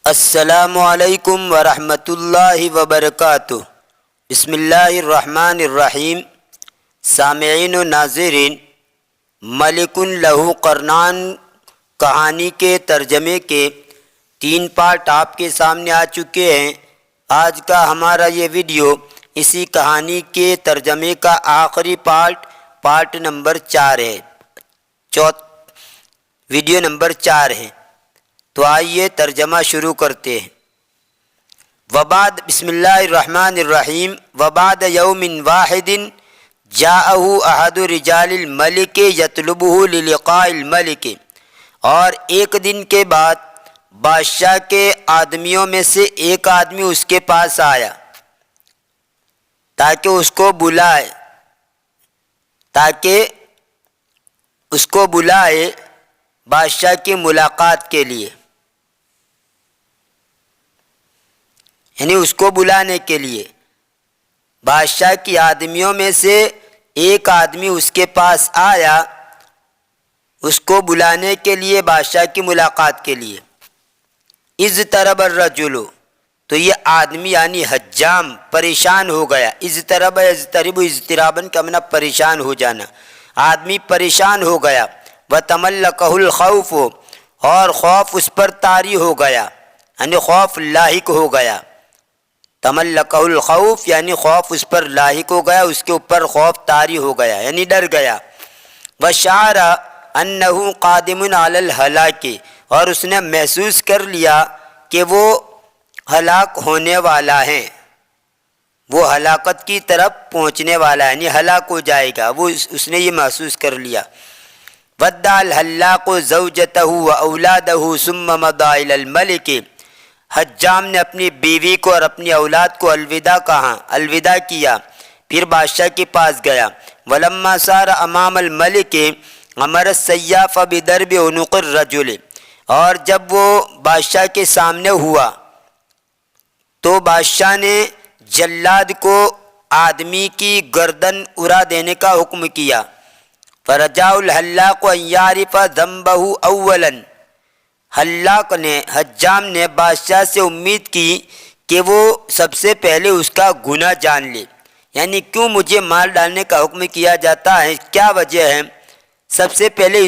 السلام علیکم ورحمۃ اللہ وبرکاتہ۔ بسم اللہ الرحمن الرحیم۔ سامعین و ناظرین، ملک لہو قرنان کہانی کے ترجمے کے 3 پارٹ آپ کے سامنے آ چکے ہیں۔ آج کا ہمارا یہ ویڈیو اسی کہانی کے ترجمے کا آخری پارٹ نمبر 4 ہے، ویڈیو نمبر 4 ہے۔ تو آئیے ترجمہ شروع کرتے ہیں۔ وبعد بسم اللہ الرحمن الرحیم۔ وبعد یوم واحد جاءہ احد رجال الملک یطلبہ للقاء الملک، اور ایک دن کے بعد بادشاہ کے آدمیوں میں سے ایک آدمی اس کے پاس آیا تاکہ اس کو بلائے بادشاہ کی ملاقات کے لیے، یعنی اس کو بلانے کے لیے۔ بادشاہ کی آدمیوں میں سے ایک آدمی اس کے پاس آیا اس کو بلانے کے لیے، بادشاہ کی ملاقات کے لیے۔ اضطرب الرجل، تو یہ آدمی یعنی حجام پریشان ہو گیا۔ اضطرب یضطرب اضطراباً کا معنی پریشان ہو جانا۔ آدمی پریشان ہو گیا۔ وتملکہ الخوف، اور خوف اس پر طاری ہو گیا، یعنی خوف لاحق ہو گیا۔ تملکہ الخوف یعنی خوف اس پر لاحق ہو گیا، اس کے اوپر خوف طاری ہو گیا، یعنی ڈر گیا۔ وشعر انہ قادم علی الہلاک، اور اس نے محسوس کر لیا کہ وہ ہلاک ہونے والا ہے، وہ ہلاکت کی طرف پہنچنے والا ہے، یعنی ہلاک ہو جائے گا، وہ اس نے یہ محسوس کر لیا۔ ودع الحلاق زوجتہ واولادہ ثم مضى الى الملک، حجام نے اپنی بیوی کو اور اپنی اولاد کو الوداع کیا، پھر بادشاہ کے پاس گیا۔ ولما صار امام الملک امر السیاف بضرب عنق الرجل، اور جب وہ بادشاہ کے سامنے ہوا تو بادشاہ نے جلاد کو آدمی کی گردن اڑا دینے کا حکم کیا۔ فرجاء الحلاق ان یعرف ذنبہ اولا، حجام نے بادشاہ سے امید کی کہ وہ سب سے پہلے اس کا گناہ جان لے، یعنی کیوں مجھے مار ڈالنے کا حکم کیا جاتا ہے، کیا وجہ ہے۔ سب سے پہلے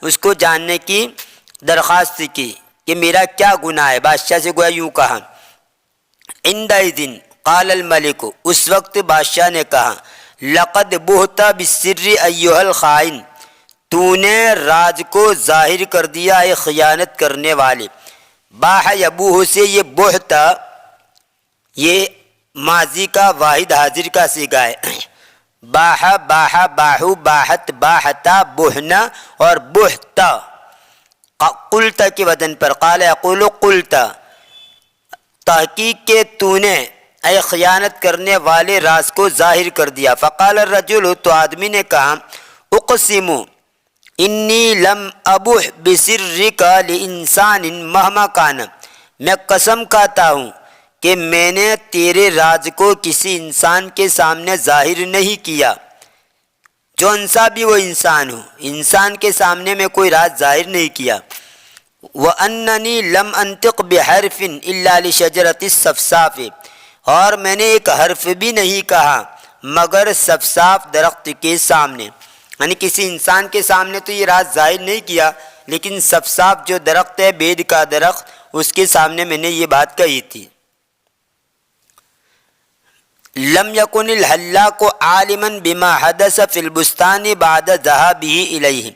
اس کو جاننے کی درخواست کی کہ میرا کیا گناہ ہے، بادشاہ سے گویا یوں کہا۔ عندئذ قال الملک، اس وقت بادشاہ نے کہا، لقد بہت بالسر ایھا الخائن، تو نے راز کو ظاہر کر دیا ہے خیانت کرنے والے۔ باح یبوہ سے یہ بہتا، یہ ماضی کا واحد حاضر کا صیغہ ہے۔ باح باح باحو باحت باحتا بہنا اور بہتا قلتا کے وزن پر۔ قال یقول قلتا، تحقیق کہ تو نے اے خیانت کرنے والے راز کو ظاہر کر دیا۔ فقال الرجل، تو آدمی نے کہا، اقسم انی لم ابح بسرک لانسان مہما کان، میں قسم کھاتا ہوں کہ میں نے تیرے راز کو کسی انسان کے سامنے ظاہر نہیں کیا، جون سا بھی وہ انسان ہو، انسان کے سامنے میں کوئی راز ظاہر نہیں کیا۔ وَأَنَّنِي لَمْ أَنْطِقْ بِحَرْفٍ إِلَّا لِشَجَرَةِ الصَّفْصَافِ، اور میں نے ایک حرف بھی نہیں کہا مگر صفصاف درخت کے سامنے، یعنی کسی انسان کے سامنے تو یہ راز ظاہر نہیں کیا، لیکن صفصاف جو درخت ہے، بید کا درخت، اس کے سامنے میں نے یہ بات کہی تھی۔ لم يكن الحلاق عالما بما حدث في البستان بعد ذهابه الیہ،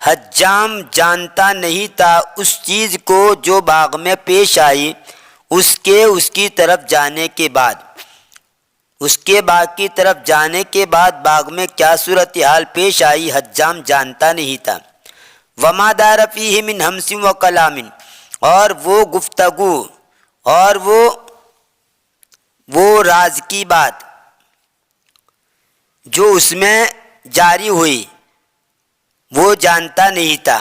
حجام جانتا نہیں تھا اس چیز کو جو باغ میں پیش آئی اس کی طرف جانے کے بعد، اس کے باغ کی طرف جانے کے بعد باغ میں کیا صورتحال پیش آئی حجام جانتا نہیں تھا۔ وما دار فیہ من ہمس و کلام، اور وہ گفتگو اور وہ راز کی بات جو اس میں جاری ہوئی وہ جانتا نہیں تھا،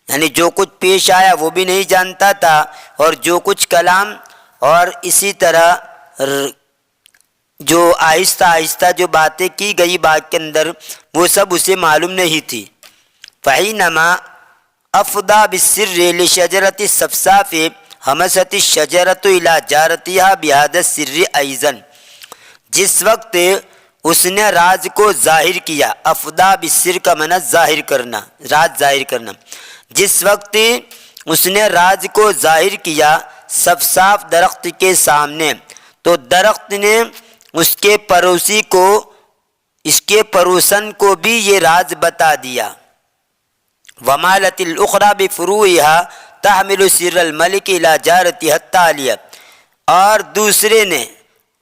یعنی جو کچھ پیش آیا وہ بھی نہیں جانتا تھا، اور جو کچھ کلام اور اسی طرح جو آہستہ آہستہ جو باتیں کی گئی باغ کے اندر وہ سب اسے معلوم نہیں تھی۔ فحینما افدا بالسر لشجرت الصفصاف حمست الشجرت الى جارتها بهذا السر ایضا، جس وقت اس نے راز کو ظاہر کیا، افدا بالسر کا معنی ظاہر کرنا، راز ظاہر کرنا، جس وقت اس نے راز کو ظاہر کیا صفصاف درخت کے سامنے، تو درخت نے اس کے پڑوسی کو، اس کے پڑوسن کو بھی یہ راز بتا دیا۔ ومالت الاخرى بفروعها تحمل سر الملک الى جارتها التالیہ،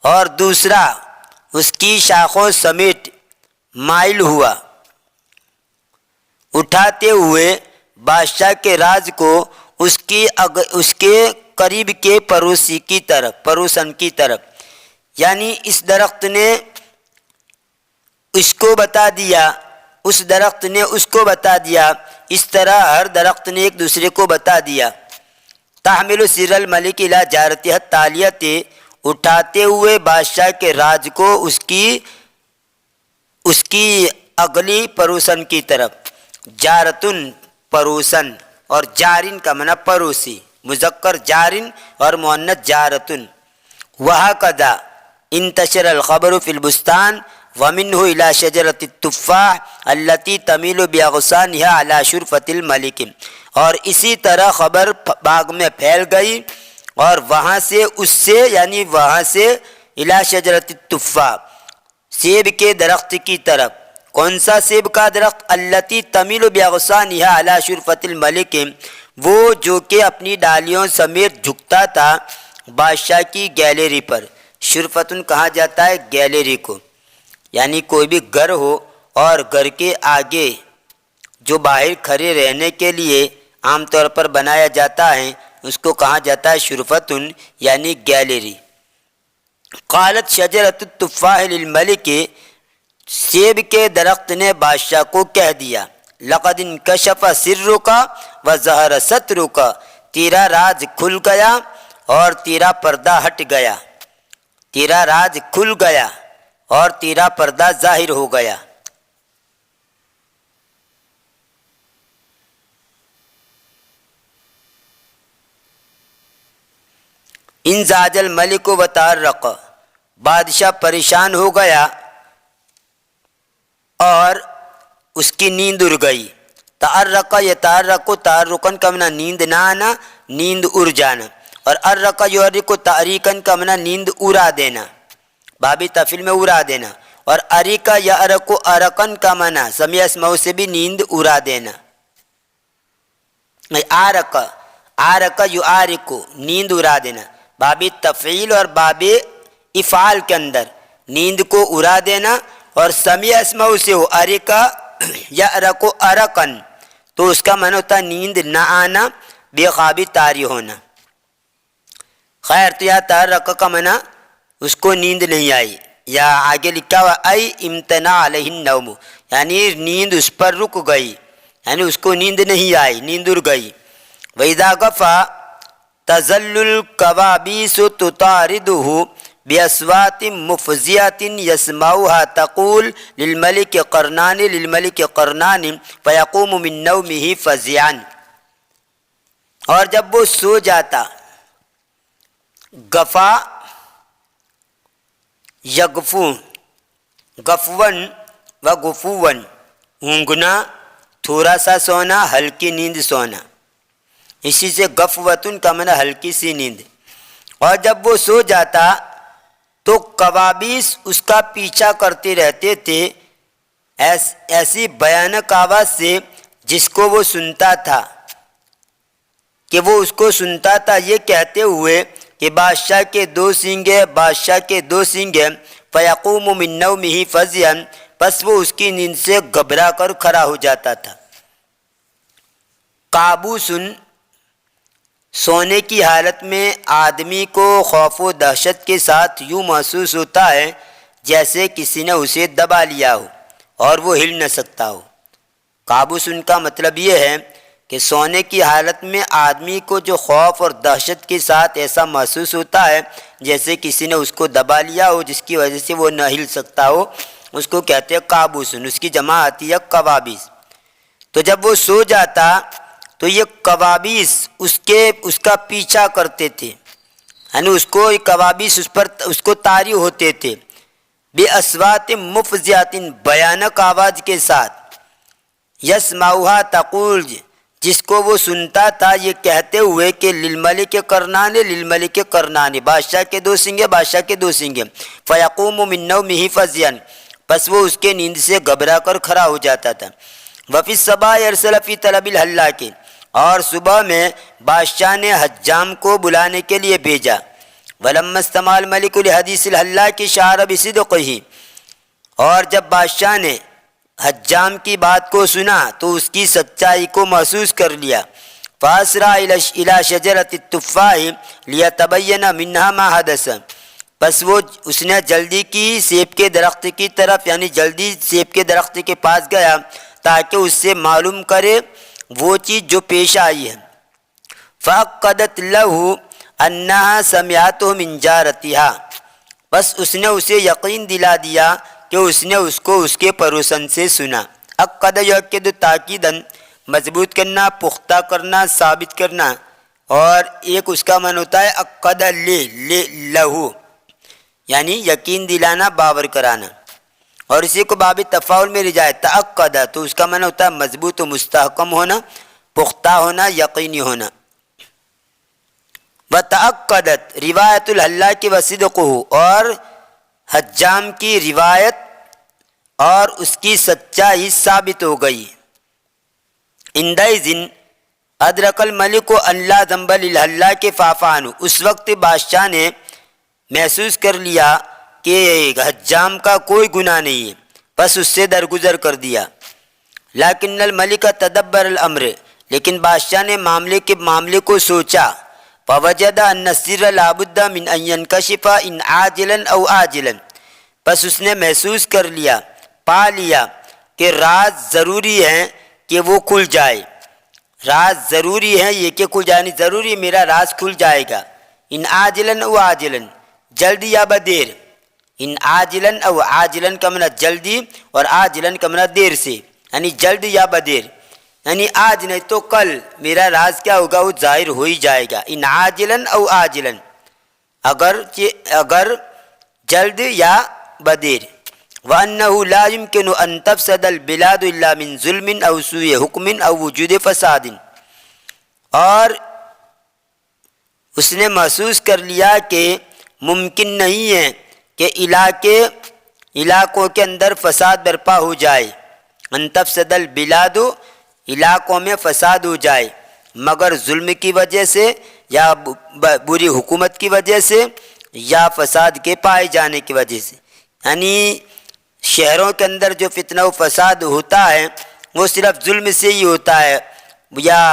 اور دوسرا اس کی شاخوں سمیت مائل ہوا، اٹھاتے ہوئے بادشاہ کے راز کو اس کے قریب کے پڑوسن کی طرف، یعنی اس درخت نے اس کو بتا دیا، اس درخت نے اس کو بتا دیا، اس طرح ہر درخت نے ایک دوسرے کو بتا دیا۔ تحمل سر الملک الی جارتها التالیۃ، اٹھاتے ہوئے بادشاہ کے راز کو اس کی اگلی پڑوسن کی طرف، جارتن پڑوسن، اور جارن کا معنی پڑوسی، مذکر جارن اور مؤنث جارتن۔ وہکذا انتشر الخبر فی البستان ومنه الى شجرۃ التفاح التي تمیل باغصانها على شرفۃ الملک، اور اسی طرح خبر باغ میں پھیل گئی اور وہاں سے الى شجرۃ التفاح، سیب کے درخت کی طرف۔ کون سا سیب کا درخت؟ التی تمیل باغصانها علی شرفۃ الملک، وہ جو کہ اپنی ڈالیوں سمیت جھکتا تھا بادشاہ کی گیلری پر۔ شرفتن کہا جاتا ہے گیلری کو، یعنی کوئی بھی گھر ہو اور گھر کے آگے جو باہر کھڑے رہنے کے لیے عام طور پر بنایا جاتا ہے اس کو کہا جاتا ہے شرفتن، یعنی گیلری۔ قالت شجرۃ التفاح للملک، سیب کے درخت نے بادشاہ کو کہہ دیا، لقد انکشف سرک وظہر سترک، تیرا راز کھل گیا اور تیرا پردہ ہٹ گیا، تیرا راز کھل گیا اور تیرا پردہ ظاہر ہو گیا۔ انزعج الملک وتحرک، بادشاہ پریشان ہو گیا اور اس کی نیند اڑ گئی۔ تحرک یتحرک، تحرکن کا معنی نیند نہ آنا، نیند اڑ جانا، اور ارک یحرک تحریکن کا معنی نیند اڑا دینا، بابی تفعیل میں اڑا دینا، اور اریکا یا ارکو ارکن کا معنی سمیع اسماء سے بھی نیند اڑا دینا۔ آرک یعارکو، نیند اڑا دینا، بابی تفعیل اور بابی افعال کے اندر نیند کو اڑا دینا، اور سمیع اسماء سے ہو اریکا یا ارکو ارکن تو اس کا معنی ہوتا ہے نیند نہ آنا، بے خوابی طاری ہونا۔ خیر، تو یا تحرک کا معنی اس کو نیند نہیں آئی، یا آگے لکھا ہوا ای امتنع علیہ النوم، یعنی نیند اس پر رک گئی، یعنی اس کو نیند نہیں آئی، نیند اڑ گئی۔ وَإِذَا غَفَا تَظَلُّ الْكَوَابِيسُ تُطَارِدُهُ بِأَصْوَاتٍ مُفْزِعَةٍ يَسْمَعُهَا تَقُولُ لِلْمَلِكِ قَرْنَانِ فَيَقُومُ مِن نَوْمِهِ فَزِعًا، اور جب وہ سو جاتا، غفا یغفو، غفون و غفون، اونگنا، تھوڑا سا سونا، ہلکی نیند سونا، اسی سے غفوتن کا معنی ہلکی سی نیند۔ اور جب وہ سو جاتا تو قوابیس اس کا پیچھا کرتے رہتے تھے ایسی بھیانک آواز سے جس کو وہ سنتا تھا، کہ وہ اس کو سنتا تھا یہ کہتے ہوئے کہ بادشاہ کے دو سینگ ہیں، بادشاہ کے دو سینگ ہیں۔ فیقوم من نومہ فزعا، پس وہ اس کی نیند سے گھبرا کر کھڑا ہو جاتا تھا۔ قابوسن، سونے کی حالت میں آدمی کو خوف و دہشت کے ساتھ یوں محسوس ہوتا ہے جیسے کسی نے اسے دبا لیا ہو اور وہ ہل نہ سکتا ہو۔ قابوسن کا مطلب یہ ہے کہ سونے کی حالت میں آدمی کو جو خوف اور دہشت کے ساتھ ایسا محسوس ہوتا ہے جیسے کسی نے اس کو دبا لیا ہو، جس کی وجہ سے وہ نہ ہل سکتا ہو، اس کو کہتے ہیں قابوسن، اس کی جمع آتی ہے قوابیس۔ تو جب وہ سو جاتا تو یہ کوابیس اس کا پیچھا کرتے تھے، یعنی کوابیس اس کو طاری ہوتے تھے، بے اسوات مفزعات، بھیانک آواز کے ساتھ، یسمعها تقول، جس کو وہ سنتا تھا یہ کہتے ہوئے کہ للملک کرنان للملک کرنان، بادشاہ کے دو سنگے، بادشاہ کے دو سنگے، فیقوم من نومہ فزعا، بس وہ اس کے نیند سے گھبرا کر کھڑا ہو جاتا تھا۔ وفی الصباح ارسل فی طلب الحلاق، اور صبح میں بادشاہ نے حجام کو بلانے کے لیے بھیجا۔ ولما استمع الملک لحدیث الحلاق شعر بصدقہ، اور جب بادشاہ نے حجام کی بات کو سنا تو اس کی سچائی کو محسوس کر لیا۔ فاسرع الی شجرۃ التفاح لیتبین منها ما حدث، بس اس نے جلدی کی سیب کے درخت کی طرف، یعنی جلدی سیب کے درخت کے پاس گیا تاکہ اس سے معلوم کرے وہ چیز جو پیش آئی ہے۔ فعقدت له انها سمعته من جارتها، بس اس نے اسے یقین دلا دیا کہ اس نے اس کو اس کے پڑوسن سے سنا۔ عقد یعقد تاکیدن، مضبوط کرنا، پختہ کرنا، ثابت کرنا، اور ایک اس کا معنی ہوتا ہے عقد لہو، یعنی یقین دلانا، باور کرانا، اور اسی کو باب تفاعل میں رجائے تعقد، تو اس کا معنی ہوتا ہے مضبوط و مستحکم ہونا، پختہ ہونا، یقینی ہونا۔ وتعقدت روایت الحلاق وصدقہ، اور حجام کی روایت اور اس کی سچائی ثابت ہو گئی۔ عندئذ ادرک الملک ان لا ذنب للحلاق فعفى عنہ، اس وقت بادشاہ نے محسوس کر لیا کہ حجام کا کوئی گناہ نہیں ہے، بس اس سے درگزر کر دیا۔ لیکن الملک تدبر الامر، لیکن بادشاہ نے معاملے کو سوچا۔ فوجد ان السر لابد من ان ينكشف ان عاجلا او آجلا، بس اس نے محسوس کر لیا، پا لیا کہ راز ضروری ہے کہ وہ کھل جائے، راز ضروری ہے یہ کہ کھل جائے، ضروری میرا راز کھل جائے گا۔ ان عاجلا او آجلا، جلدی یا بدیر، ان عاجلا او عاجلا کا معنی جلدی، اور عاجلا کا معنی دیر سے، یعنی جلد یا بدیر، یعنی آج نہیں تو کل میرا راز کیا ہوگا، وہ ظاہر ہو ہی جائے گا۔ ان عاجلا او آجلا، اگر جلد یا بدیر۔ وَأَنَّهُ لَا يُمْكِنُ أَن تَفْسَدَ الْبِلَادُ إِلَّا مِن ظُلْمٍ أَوْ سُوءِ حُكْمٍ أَوْ وُجُودِ فَسَادٍ، اور اس نے محسوس کر لیا کہ ممکن نہیں ہے کہ علاقوں کے اندر فساد برپا ہو جائے، ان تفسد البلاد، علاقوں میں فساد ہو جائے، مگر ظلم کی وجہ سے یا بری حکومت کی وجہ سے یا فساد کے پائے جانے کی وجہ سے، یعنی شہروں کے اندر جو فتنہ و فساد ہوتا ہے وہ صرف ظلم سے ہی ہوتا ہے، یا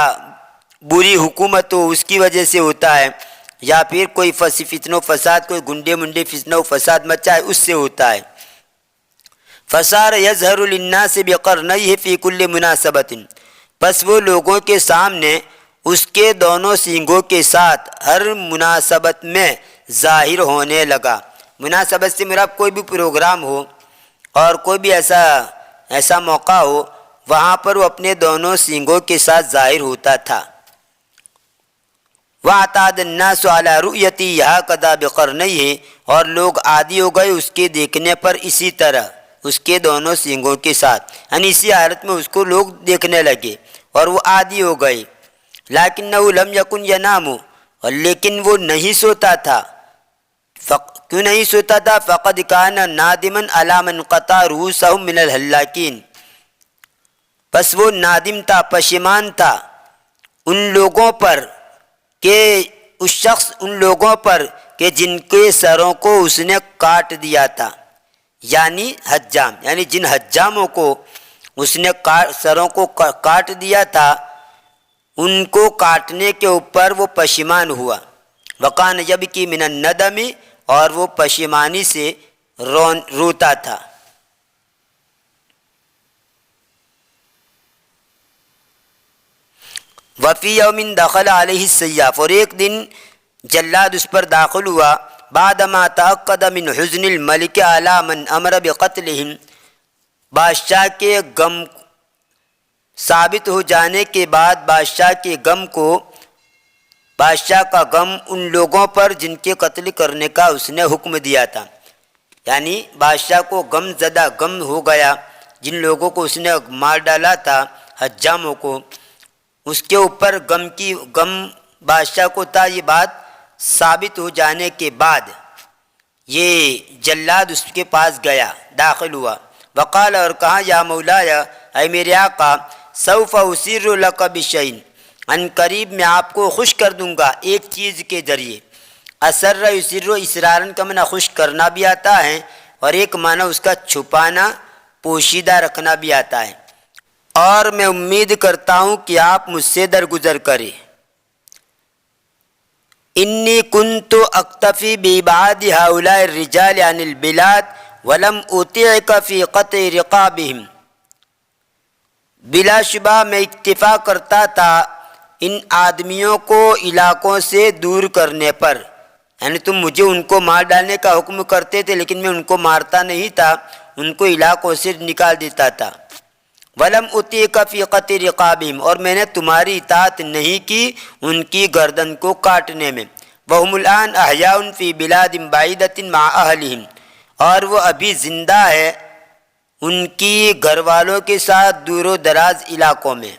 بری حکومت ہو اس کی وجہ سے ہوتا ہے، یا پھر کوئی فتنہ و فساد، کوئی گنڈے منڈے فتنہ و فساد مچائے اس سے ہوتا ہے۔ فصار یظہر للناس بقرنیہ فی کل مناسبۃ، پس وہ لوگوں کے سامنے اس کے دونوں سینگوں کے ساتھ ہر مناسبت میں ظاہر ہونے لگا۔ مناسبت سے مراد کوئی بھی پروگرام ہو اور کوئی بھی ایسا موقع ہو، وہاں پر وہ اپنے دونوں سینگوں کے ساتھ ظاہر ہوتا تھا۔ وَاعْتَادَ النَّاسُ عَلَىٰ رُؤْيَتِهِ هَكَذَا بِقَرْنَيْهِ، اور لوگ عادی ہو گئے اس کے دیکھنے پر اسی طرح اس کے دونوں سینگوں کے ساتھ، یعنی اسی حالت میں اس کو لوگ دیکھنے لگے اور وہ عادی ہو گئے۔ لَكِنَّهُ لَمْ يَكُنْ يَنَامُ، اور لیکن وہ نہیں سوتا تھا۔ کیوں نہیں سوتا تھا؟ فَقَدْ كَانَ نَادِمًا عَلَىٰ مَنْ قَطَعَ رُؤُوسَهُم مِّنَ الْحَلَّاقِينَ، بس وہ نادم تھا، پشیمان تھا ان لوگوں پر ان لوگوں پر کہ جن کے سروں کو اس نے کاٹ دیا تھا، یعنی حجام، یعنی جن حجاموں کو اس نے سروں کو کاٹ دیا تھا ان کو کاٹنے کے اوپر وہ پشیمان ہوا۔ وَقَانَ يَبْكِي مِنَ النَّدَمِ، اور وہ پشیمانی سے روتا تھا۔ وفی یوم دخل علیہ السیاف، اور ایک دن جلاد اس پر داخل ہوا، بعدما تأکد من حزن الملک علی من امر بقتلہم، بادشاہ کے غم ثابت ہو جانے کے بعد بادشاہ کا غم ان لوگوں پر جن کے قتل کرنے کا اس نے حکم دیا تھا، یعنی بادشاہ کو غم ہو گیا جن لوگوں کو اس نے مار ڈالا تھا، حجاموں کو، اس کے اوپر غم بادشاہ کو تھا۔ یہ بات ثابت ہو جانے کے بعد یہ جلاد اس کے پاس گیا، داخل ہوا، وقال، اور کہا، یا مولایا، اے میرے آقا، سوف اسر لک بشیء، ان قریب میں آپ کو خوش کر دوں گا ایک چیز کے ذریعے۔ اسر یسر، اسرارن کا معنی خوش کرنا بھی آتا ہے، اور ایک معنی اس کا چھپانا، پوشیدہ رکھنا بھی آتا ہے، اور میں امید کرتا ہوں کہ آپ مجھ سے درگزر کریں۔ انی کنت اکتفی ببعاد ہؤلاء الرجال عن البلاد ولم اطیعک فی قطع رقابہم، بلا شبہ میں اکتفا کرتا تھا ان آدمیوں کو علاقوں سے دور کرنے پر، یعنی تم مجھے ان کو مار ڈالنے کا حکم کرتے تھے لیکن میں ان کو مارتا نہیں تھا، ان کو علاقوں سے نکال دیتا تھا۔ وَلَمْ أُطِيعْكَ فِي قَطْعِ رِقَابِهِمْ، اور میں نے تمہاری اطاعت نہیں کی ان کی گردن کو کاٹنے میں۔ وَهُمُ الْآنَ أَحْيَاءٌ فِي بِلَادٍ بَعِيدَةٍ مَعَ أَهْلِهِمْ، اور وہ ابھی زندہ ہے ان کی گھر والوں کے ساتھ دور و دراز علاقوں میں۔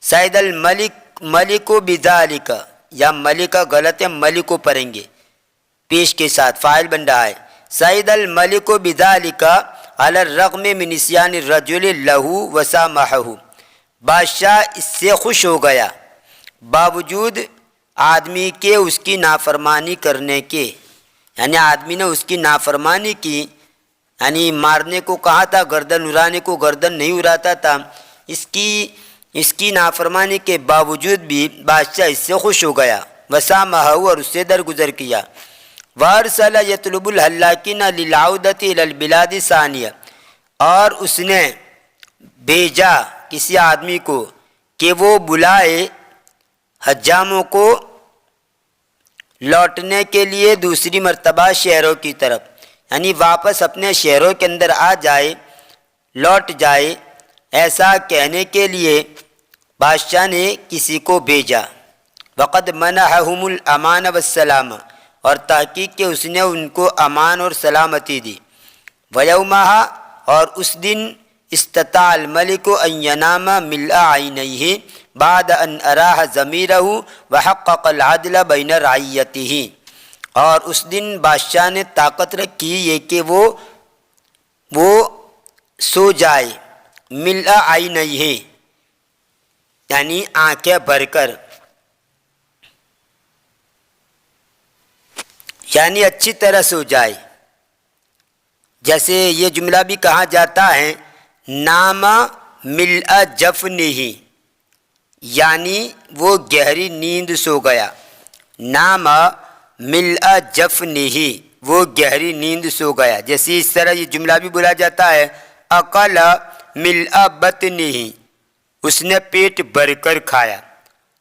سعید الملک بذالک، یا ملکہ غلط ہے، ملک کو پڑھیں گے پیش کے ساتھ، فاعل بن رہا ہے۔ سعید الملک بذالک علی الرغم من نسیان الرجل لہ وسامحہ، بادشاہ اس سے خوش ہو گیا باوجود آدمی کے اس کی نافرمانی کرنے کے، یعنی آدمی نے اس کی نافرمانی کی، یعنی مارنے کو کہا تھا، گردن اڑانے کو گردن نہیں اڑاتا تھا، اس کی نافرمانی کے باوجود بھی بادشاہ اس سے خوش ہو گیا، وسامحہ، اور اس سے درگزر کیا۔ وارسل یطلب الحلاکین للعودۃ الی البلاد ثانیہ، اور اس نے بھیجا کسی آدمی کو کہ وہ بلائے حجاموں کو لوٹنے کے لیے دوسری مرتبہ شہروں کی طرف، یعنی واپس اپنے شہروں کے اندر آ جائے، لوٹ جائے، ایسا کہنے کے لیے بادشاہ نے کسی کو بھیجا۔ وقد منحہم الامان والسلام، اور تحقیق کہ اس نے ان کو امان اور سلامتی دی۔ ویومہا، اور اس دن، استطاع الملک ان ینام ملء عینیہ بعد ان اراح ضمیرہ وحقق العدل بین رعیتہ، اور اس دن بادشاہ نے طاقت رکھی یہ کہ وہ سو جائے، ملء عینیہ، یعنی آنکھیں بھر کر، یعنی اچھی طرح سو جائے۔ جیسے یہ جملہ بھی کہا جاتا ہے، نام ملء جفنہ، یعنی وہ گہری نیند سو گیا، نام ملء جفنہ، وہ گہری نیند سو گیا۔ جیسے اس طرح یہ جملہ بھی بولا جاتا ہے، اکل ملء بطنہ، اس نے پیٹ بھر کر کھایا،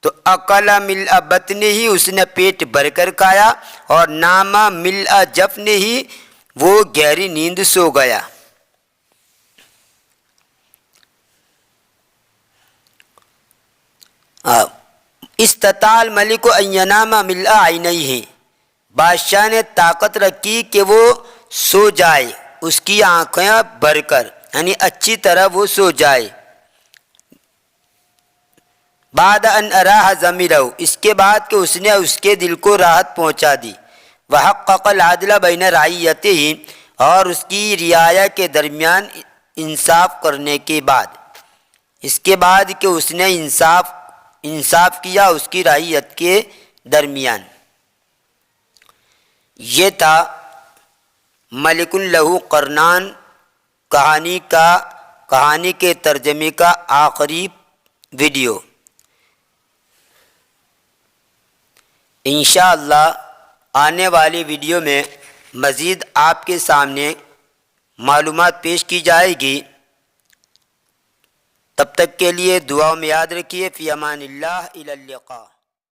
تو اکل ملء بطنہ، اس نے پیٹ بھر کر کھایا، اور نام ملء جفنہ، وہ گہری نیند سو گیا۔ استطاع الملک ان ینام ملء عینیہ، بادشاہ نے طاقت رکھی کہ وہ سو جائے اس کی آنکھیں بھر کر، یعنی اچھی طرح وہ سو جائے۔ بعد ان اراح ضمیرہ، اس کے بعد کہ اس نے اس کے دل کو راحت پہنچا دی۔ وحقق العدل بین رعیتہ، اور اس کی رعایا کے درمیان انصاف کرنے کے بعد، اس کے بعد کہ اس نے انصاف کیا اس کی رعیت کے درمیان۔ یہ تھا ملک لہ قرنان کہانی کے ترجمے کا آخری ویڈیو۔ انشاءاللہ آنے والی ویڈیو میں مزید آپ کے سامنے معلومات پیش کی جائے گی۔ تب تک کے لیے دعاؤں میں یاد رکھیے، فی امان اللہ، الی اللقاء۔